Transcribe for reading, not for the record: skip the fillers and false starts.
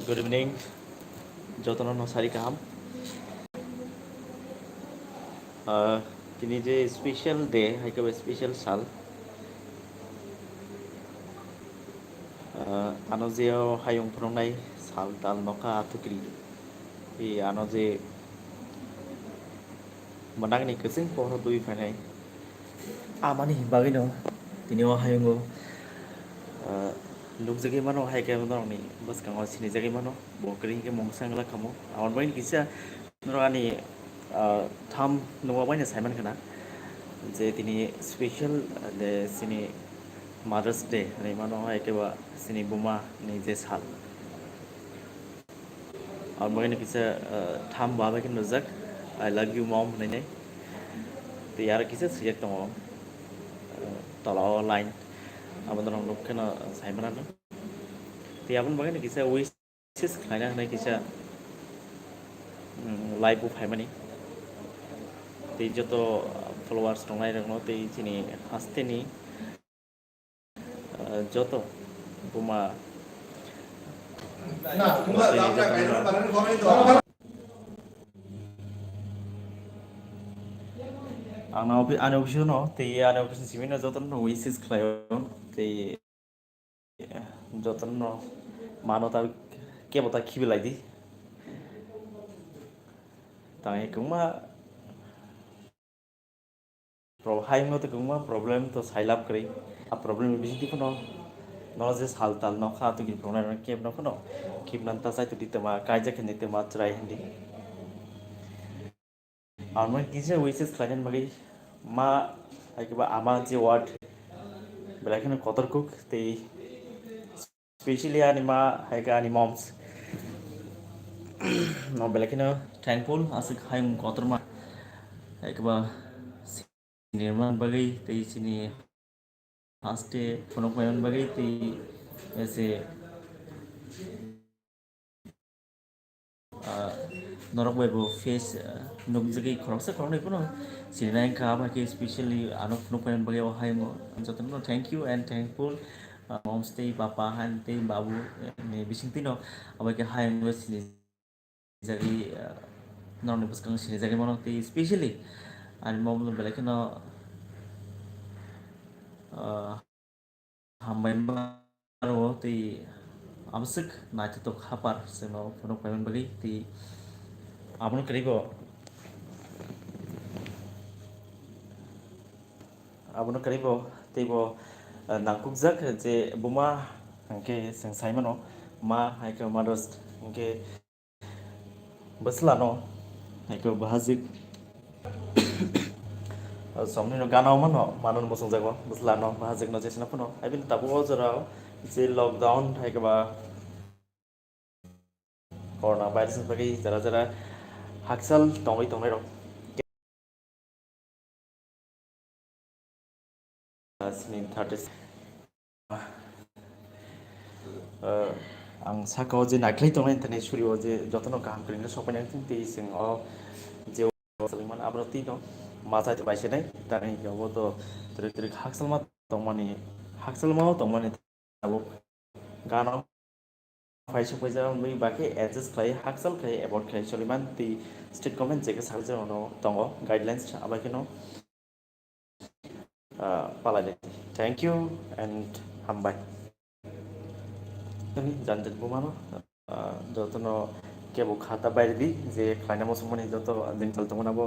Good evening, যতন সারি কাহাম তিনি যে স্পেশাল ডে হাইকাবে স্পেশাল সাল আনো যে হায়ং ফরংনাই সাল তাল নকা আতুকরি এই আনো যে manangni kesing pohro dui fanai amani bagino tinio hayungo lukjagi mano haike manoni bas kango sini jagi mano bokri ke mongsangla kamo amon bain kisa norani tham nuwa baina saiman kana যে তিনি special যে সিনি mother's day नै মানো একেবা সিনি বুমা नै যে সাল আর মগিনে কিসা থাম বাবা কিন নজাক আই লাভ ইউ মম नै नै তো ইয়ার কিসা সিজেক দङ তলাও লাইন আমাদের লক্ষ্যনা সাইমানানো তো ইয়াবন মগিনে কিসা উইসেস খাইনা নাই কিসা লাইভ ও ফাইমানি তো যত ফলোয়ার্স দंनाय दङ তো চিনি হাসতেনি যত বুমা आंनाव अफिसाव न तै आंनाव अफिस सिमिना जतन न विसिस खालायो तै जतन न मानो ता केबता खिबिलायदि तांगे कुमा हाय मत कुमा प्रॉब्लम तो साइलाप करी आ प्रॉब्लम बिजि को न जे साल ताल न खा तो गिन प्रॉब्लम केब न को किब नन ता साइतो दितमा कायजा खनिते मा ट्राई हिंदी आरमा किसे विसिस खालायन मगै मा हायकेबा आमा जे वार्ड बेलाखिनो कतरकुक तै स्पेशली आनि मा हायका आनि mums no belakina thankful asik haim kotorma haikaba nirman bagai tei sini haste phonok mayon bagai tei ese norok bebo face nukjagi khoroksa khornai kono sinai ka ba ke especially anok phonok mayon bagai o haimo jotono thank you and thankful moms tei papa han tei babu ne bisingtino abake haim sini jagi non buskang sini jagi mono tei especially ani mom belakina hambai maro tei amsik naiti to khapar seno phonok payment bagi tei abon karibo teibo nangkukjak je buma angke seng saimano ma haike mothers angke baslano haike bahajik somni no gana mano manon bosong jago baslano bahajik no jesna phono abin tabo jorao J lockdown थाइकबा corona virus बगै जरा जरा हाक्सल तंबाय रok स्नि 30 आं साकाव जे नाख्लै तंनाय तने सुरियो जे जतन काम करिनो सपायनाय तै जों जे सलिमान आब्रति दं माजा बायसेनाय दानि यावबो तो त्रिक हाक्सल मा तंमानि हाक्सल मा तंमानि ताबो गाना फाइसो फैजा बै बाके एडजस्ट खालाय हाक्सल खालाय एबर्ट खालाय सलिमान ति स्टेट गभर्नमेंट जेके सालजे नो दङ गाइडलाइन्स आबाकिनो पालायदे थैंक यू एंड हामबाय तनि जानजत बुमानो जतनो केबो खाता बायदि जे खायना मसमनि जतो दिन चलतमनाबो